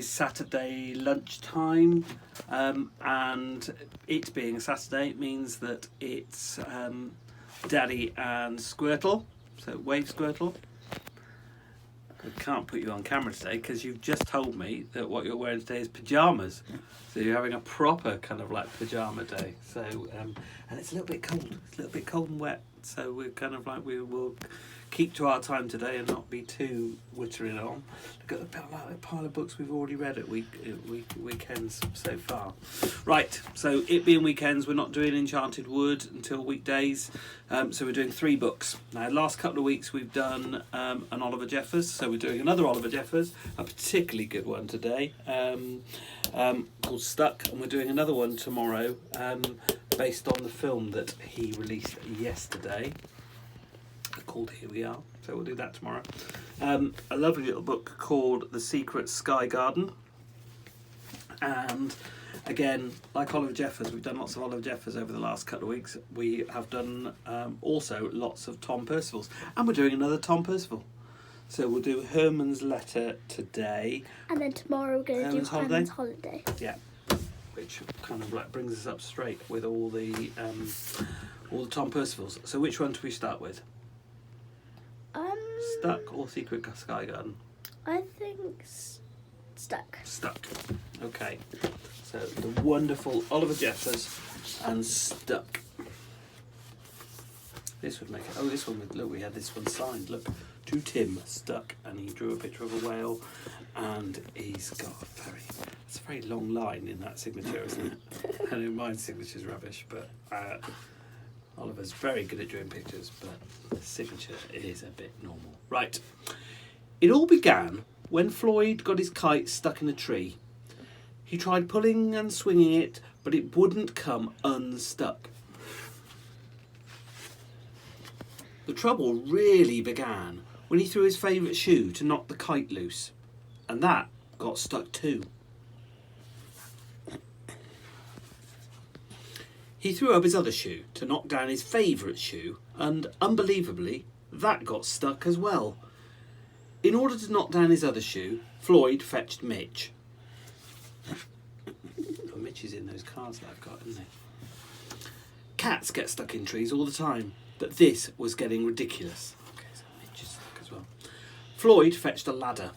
Saturday lunchtime, and it being a Saturday means that it's Daddy and Squirtle, so Wave Squirtle. I can't put you on camera today because you've just told me that what you're wearing today is pyjamas, so you're having a proper kind of like pyjama day. So and it's a little bit cold, it's a little bit cold and wet, so we're kind of like, we will keep to our time today and not be too wittering on. Look at the pile of books we've already read at weekends so far. Right, so it being weekends, we're not doing Enchanted Wood until weekdays, so we're doing 3 books. Now, last couple of weeks we've done an Oliver Jeffers, so we're doing another Oliver Jeffers, a particularly good one today, called Stuck, and we're doing another one tomorrow based on the film that he released yesterday, called Here We Are, so we'll do that tomorrow. A lovely little book called The Secret Sky Garden, and again, like Oliver Jeffers, we've done lots of Oliver Jeffers over the last couple of weeks. We have done also lots of Tom Percival's, and we're doing another Tom Percival. So we'll do Herman's Letter today, and then tomorrow we're going to do Herman's Holiday. Yeah, which kind of like brings us up straight with all the Tom Percivals. So which one do we start with? Stuck or Secret Sky Garden? I think Stuck. Stuck. Okay. So the wonderful Oliver Jeffers and Stuck. This would make it. Oh, this one would look. We had this one signed. Look, to Tim, Stuck, and he drew a picture of a whale, and he's got it's a very long line in that signature, isn't it? I know my signature's rubbish, but Oliver's very good at drawing pictures, but the signature is a bit normal. Right. It all began when Floyd got his kite stuck in a tree. He tried pulling and swinging it, but it wouldn't come unstuck. The trouble really began when he threw his favourite shoe to knock the kite loose, and that got stuck too. He threw up his other shoe to knock down his favourite shoe, and unbelievably, that got stuck as well. In order to knock down his other shoe, Floyd fetched Mitch. Oh, Mitch is in those cards that I've got, isn't he? Cats get stuck in trees all the time, but this was getting ridiculous. Okay, so Mitch is stuck as well. Floyd fetched a ladder.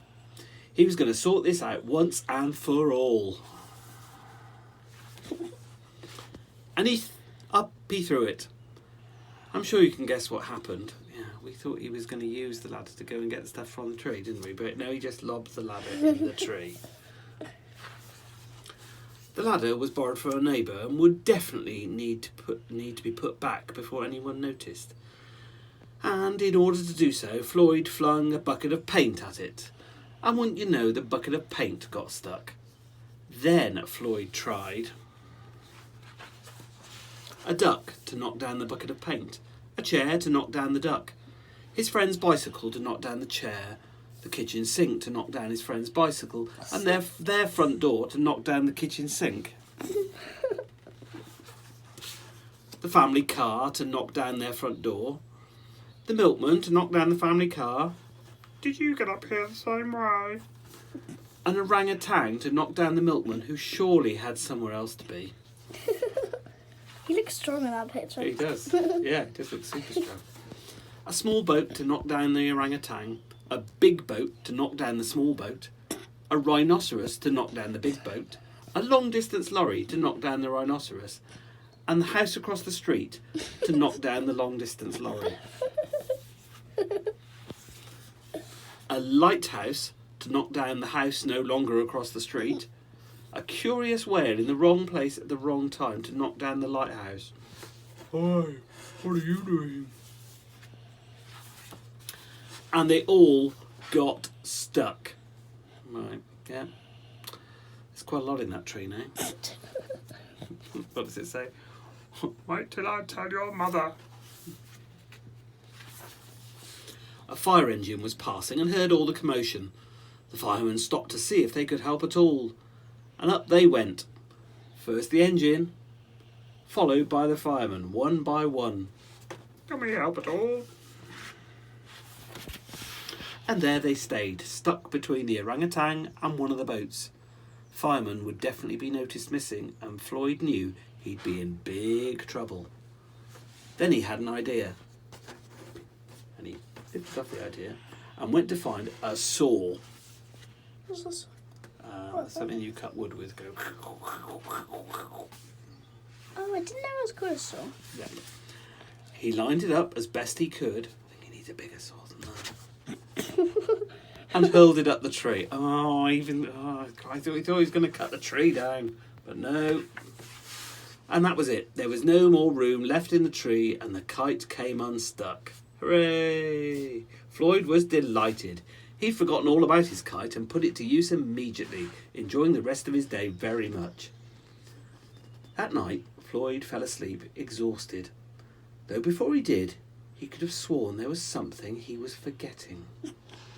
He was going to sort this out once and for all. And he threw it. I'm sure you can guess what happened. Yeah, we thought he was going to use the ladder to go and get the stuff from the tree, didn't we? But no, he just lobbed the ladder in the tree. The ladder was borrowed from a neighbour and would definitely need to be put back before anyone noticed. And in order to do so, Floyd flung a bucket of paint at it. And wouldn't you know, the bucket of paint got stuck. Then Floyd tried a duck to knock down the bucket of paint, a chair to knock down the duck, his friend's bicycle to knock down the chair, the kitchen sink to knock down his friend's bicycle, and their front door to knock down the kitchen sink. The family car to knock down their front door, the milkman to knock down the family car. Did you get up here the same way? An orangutan to knock down the milkman, who surely had somewhere else to be. He looks strong in that picture. He does. Yeah, he does look super strong. A small boat to knock down the orangutan, a big boat to knock down the small boat, a rhinoceros to knock down the big boat, a long-distance lorry to knock down the rhinoceros, and the house across the street to knock down the long-distance lorry. A lighthouse to knock down the house no longer across the street, a curious whale in the wrong place at the wrong time to knock down the lighthouse. Hi, what are you doing? And they all got stuck. Right, yeah. There's quite a lot in that tree now. What does it say? Wait till I tell your mother. A fire engine was passing and heard all the commotion. The firemen stopped to see if they could help at all. And up they went. First the engine, followed by the firemen, one by one. Can we help at all? And there they stayed, stuck between the orangutan and one of the boats. Fireman would definitely be noticed missing, and Floyd knew he'd be in big trouble. Then he had an idea. And he picked up the idea and went to find a saw. What's this? Something you cut wood with. Go. Oh, I didn't know it was called a saw. Yeah. He lined it up as best he could. I think he needs a bigger saw than that. And hurled it up the tree. I thought he was going to cut the tree down, but no. And that was it. There was no more room left in the tree, and the kite came unstuck. Hooray! Floyd was delighted. He'd forgotten all about his kite and put it to use immediately, enjoying the rest of his day very much. That night, Floyd fell asleep, exhausted. Though before he did, he could have sworn there was something he was forgetting.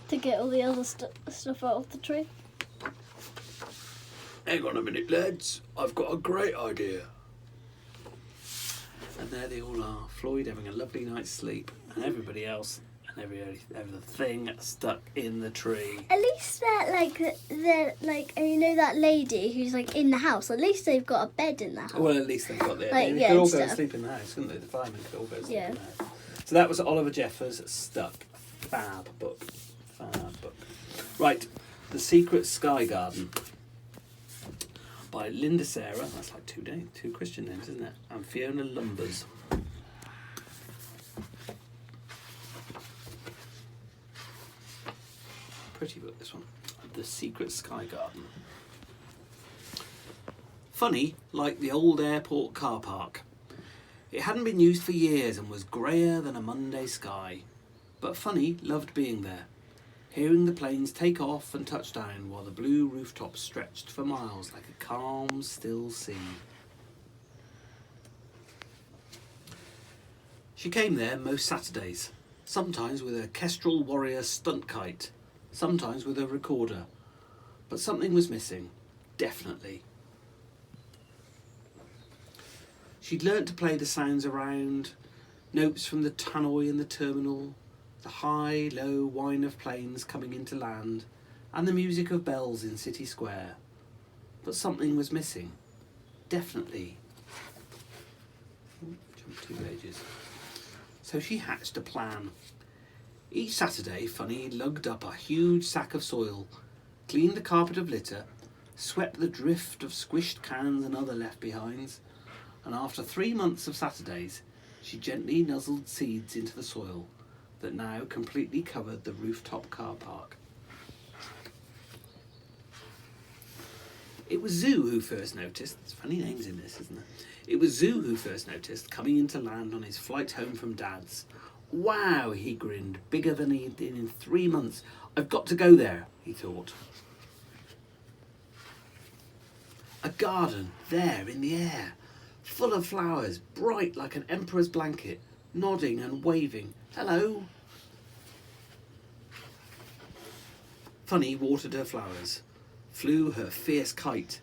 To get all the other stuff out of the tree. Hang on a minute, lads. I've got a great idea. And there they all are, Floyd having a lovely night's sleep, and everybody else and everything stuck in the tree. At least they're like, and you know that lady who's like in the house. At least they've got a bed in the house. Well, at least they've got their. Like, They yeah, could all and go and stuff. sleep in the house, couldn't they? The firemen could all go and sleep Yeah. in the house. So that was Oliver Jeffers' Stuck. Fab book. Right, The Secret Sky Garden by Linda Sarah. That's like two Christian names, isn't it? And Fiona Lumbers. Pretty book, this one. The Secret Sky Garden. Funny, like the old airport car park. It hadn't been used for years and was greyer than a Monday sky. But Funny loved being there, hearing the planes take off and touch down while the blue rooftops stretched for miles like a calm, still sea. She came there most Saturdays, sometimes with a Kestrel Warrior stunt kite, sometimes with a recorder. But something was missing, definitely. She'd learnt to play the sounds around, notes from the tannoy in the terminal, the high, low whine of planes coming into land, and the music of bells in City Square. But something was missing. Definitely. Jump 2 pages. So she hatched a plan. Each Saturday, Funny lugged up a huge sack of soil, cleaned the carpet of litter, swept the drift of squished cans and other left-behinds, and after 3 months of Saturdays, she gently nuzzled seeds into the soil that now completely covered the rooftop car park. It was Zoo who first noticed. There's funny names in this, isn't there? It was Zoo who first noticed, coming into land on his flight home from Dad's. Wow, he grinned, bigger than he'd been in 3 months. I've got to go there, he thought. A garden, there in the air, full of flowers, bright like an emperor's blanket, nodding and waving. Hello. Funny watered her flowers, flew her fierce kite,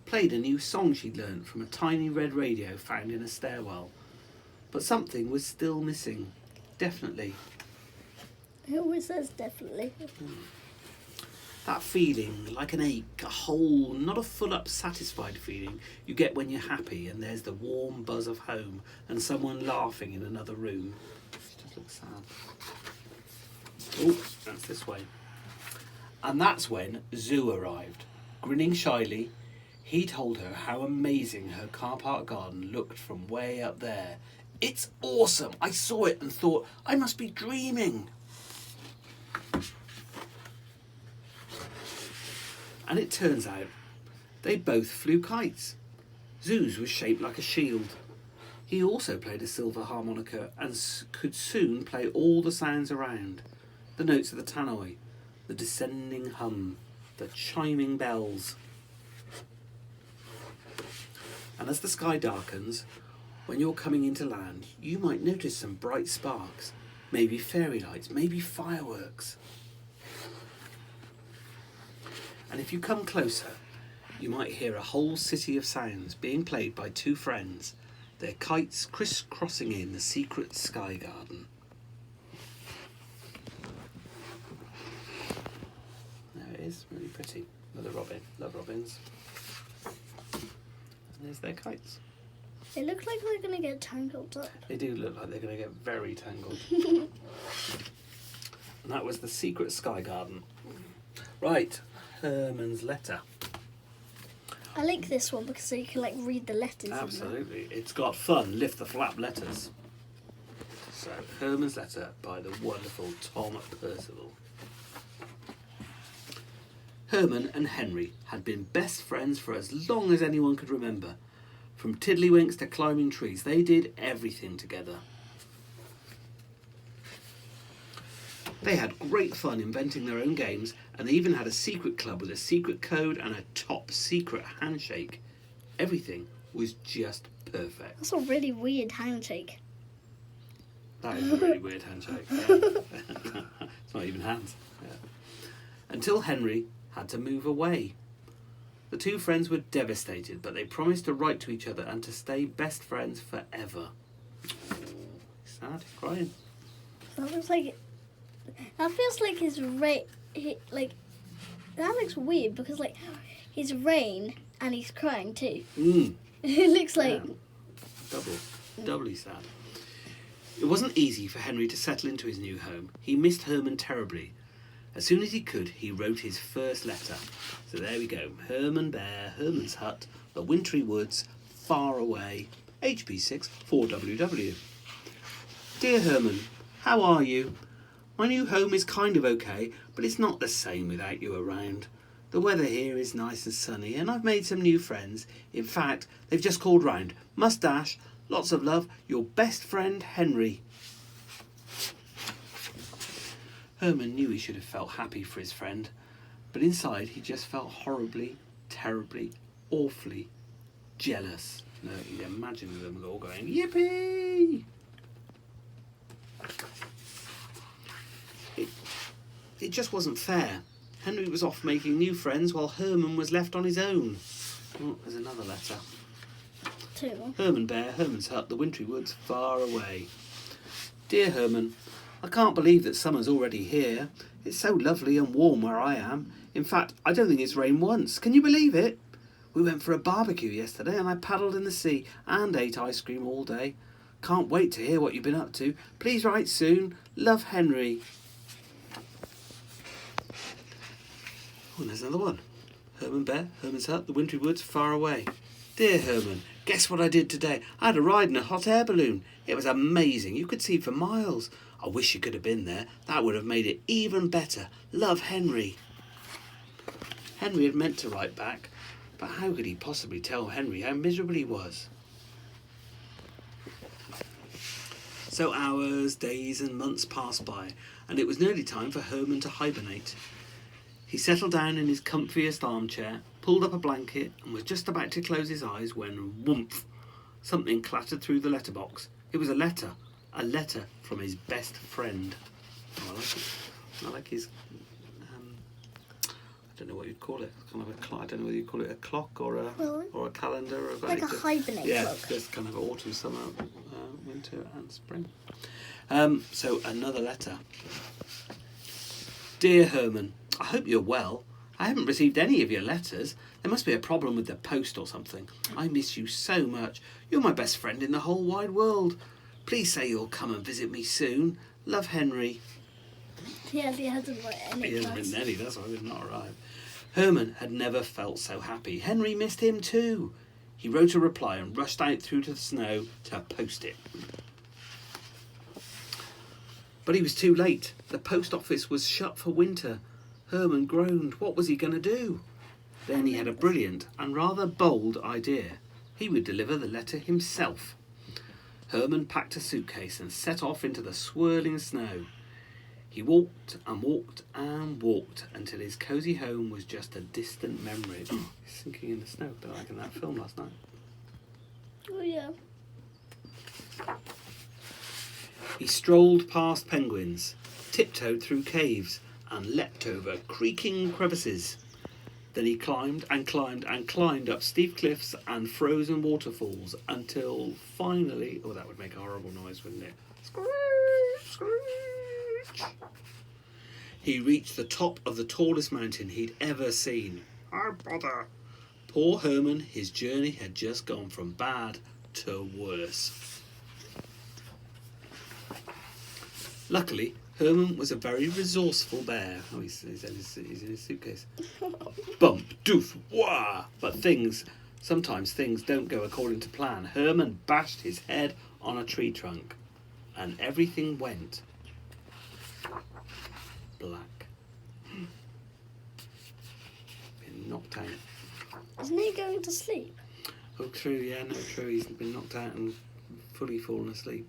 played a new song she'd learnt from a tiny red radio found in a stairwell. But something was still missing, definitely. It always says definitely. That feeling, like an ache, a hole, not a full-up satisfied feeling you get when you're happy and there's the warm buzz of home and someone laughing in another room. It just looks sad. Oh, that's this way. And that's when Zoo arrived. Grinning shyly, he told her how amazing her car park garden looked from way up there. It's awesome! I saw it and thought, I must be dreaming. And it turns out they both flew kites. Zoo's was shaped like a shield. He also played a silver harmonica and could soon play all the sounds around. The notes of the tannoy, the descending hum, the chiming bells. And as the sky darkens, when you're coming into land, you might notice some bright sparks, maybe fairy lights, maybe fireworks. And if you come closer, you might hear a whole city of sounds being played by 2 friends, their kites crisscrossing in the secret sky garden. is really pretty. Another robin. Love robins. And there's their kites. They look like they're going to get tangled up. They do look like they're going to get very tangled. And that was the secret sky garden. Right, Herman's letter. I like this one because you can like read the letters. Absolutely. It's got fun, lift the flap letters. So, Herman's letter by the wonderful Tom Percival. Herman and Henry had been best friends for as long as anyone could remember. From tiddlywinks to climbing trees, they did everything together. They had great fun inventing their own games, and they even had a secret club with a secret code and a top secret handshake. Everything was just perfect. That's a really weird handshake. That is a really weird handshake. Yeah. It's not even hands. Yeah. Until Henry had to move away. The two friends were devastated, but they promised to write to each other and to stay best friends forever. Sad, crying. That looks like. That feels like his rain. Like that looks weird because like his rain and he's crying too. It looks like doubly sad. It wasn't easy for Henry to settle into his new home. He missed Herman terribly. As soon as he could, he wrote his first letter. So there we go. Herman Bear, Herman's Hut, the wintry woods, far away. HP6 4WW. Dear Herman, how are you? My new home is kind of okay, but it's not the same without you around. The weather here is nice and sunny, and I've made some new friends. In fact, they've just called round. Mustache, lots of love, your best friend, Henry. Herman knew he should have felt happy for his friend, but inside he just felt horribly, terribly, awfully jealous. No, you imagine them all going, yippee! It just wasn't fair. Henry was off making new friends while Herman was left on his own. Oh, there's another letter. two. Herman Bear, Herman's Hut, the wintry woods, far away. Dear Herman, I can't believe that summer's already here. It's so lovely and warm where I am. In fact, I don't think it's rained once. Can you believe it? We went for a barbecue yesterday and I paddled in the sea and ate ice cream all day. Can't wait to hear what you've been up to. Please write soon. Love, Henry. Oh, and there's another one. Herman Bear, Herman's Hut, the wintry woods, far away. Dear Herman, guess what I did today? I had a ride in a hot air balloon. It was amazing. You could see for miles. I wish you could have been there. That would have made it even better. Love, Henry. Henry had meant to write back, but how could he possibly tell Henry how miserable he was? So hours, days and months passed by, and it was nearly time for Herman to hibernate. He settled down in his comfiest armchair, pulled up a blanket, and was just about to close his eyes when, whoomph, something clattered through the letterbox. It was a letter from his best friend. Oh, I like it. I like his, I don't know what you'd call it. Kind of a clock. I don't know whether you'd call it a clock or a calendar. Or Like a hibernate yeah, clock. just kind of autumn, summer, winter and spring. So another letter. Dear Herman, I hope you're well. I haven't received any of your letters. There must be a problem with the post or something. I miss you so much. You're my best friend in the whole wide world. Please say you'll come and visit me soon. Love, Henry. Yeah, he hasn't written any. He hasn't written any, that's why we've not arrived. Herman had never felt so happy. Henry missed him too. He wrote a reply and rushed out through the snow to post it. But he was too late. The post office was shut for winter. Herman groaned. What was he going to do? Then he had a brilliant and rather bold idea. He would deliver the letter himself. Herman packed a suitcase and set off into the swirling snow. He walked and walked and walked until his cosy home was just a distant memory. He's sinking in the snow, a bit like in that film last night. Oh, yeah. He strolled past penguins, tiptoed through caves, and leapt over creaking crevices. Then he climbed and climbed and climbed up steep cliffs and frozen waterfalls until finally... Oh, that would make a horrible noise, wouldn't it? Screech, screech. He reached the top of the tallest mountain he'd ever seen. Oh, bother! Poor Herman, his journey had just gone from bad to worse. Luckily, Herman was a very resourceful bear. Oh, he's in his suitcase. Bump, doof, wah! But sometimes things don't go according to plan. Herman bashed his head on a tree trunk, and everything went black. Been knocked out. Isn't he going to sleep? Oh, true, yeah, no, true. He's been knocked out and fully fallen asleep.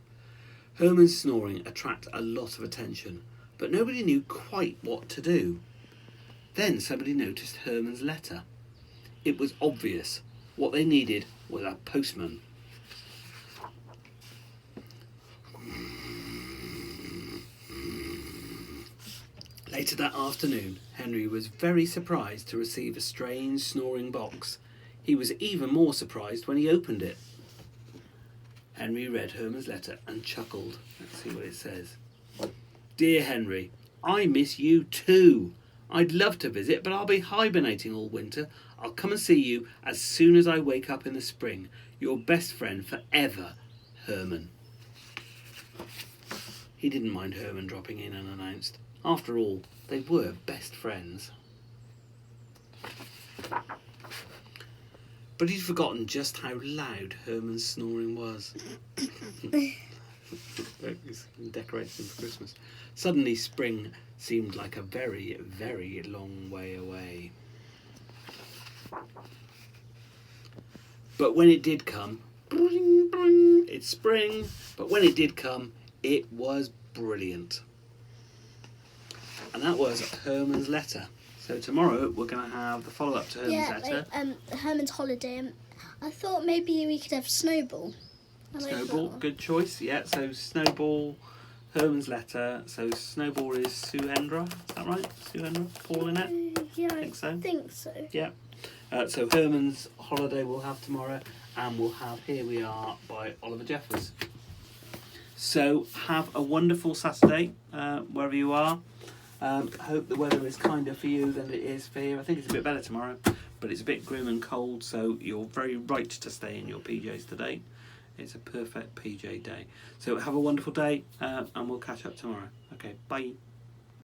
Herman's snoring attracted a lot of attention, but nobody knew quite what to do. Then somebody noticed Herman's letter. It was obvious. What they needed was a postman. Later that afternoon, Henry was very surprised to receive a strange snoring box. He was even more surprised when he opened it. Henry read Herman's letter and chuckled. Let's see what it says. Dear Henry, I miss you too. I'd love to visit, but I'll be hibernating all winter. I'll come and see you as soon as I wake up in the spring. Your best friend forever, Herman. He didn't mind Herman dropping in unannounced. After all, they were best friends. But he'd forgotten just how loud Herman's snoring was. He's decorating for Christmas. Suddenly spring seemed like a very, very long way away. But when it did come, it's spring, but when it did come, it was brilliant. And that was Herman's letter. So tomorrow we're going to have the follow-up to Herman's letter. Herman's holiday. I thought maybe we could have Snowball. Snowball, good choice. Yeah, so Snowball, Herman's letter. So Snowball is Suhendra, is that right? Suhendra, Paul in it? Yeah, I think so. Yeah. So Herman's holiday we'll have tomorrow, and we'll have Here We Are by Oliver Jeffers. So have a wonderful Saturday, wherever you are. Hope the weather is kinder for you than it is for here. I think it's a bit better tomorrow, but it's a bit grim and cold, so you're very right to stay in your PJs today. It's a perfect PJ day. So have a wonderful day, and we'll catch up tomorrow. Okay, bye.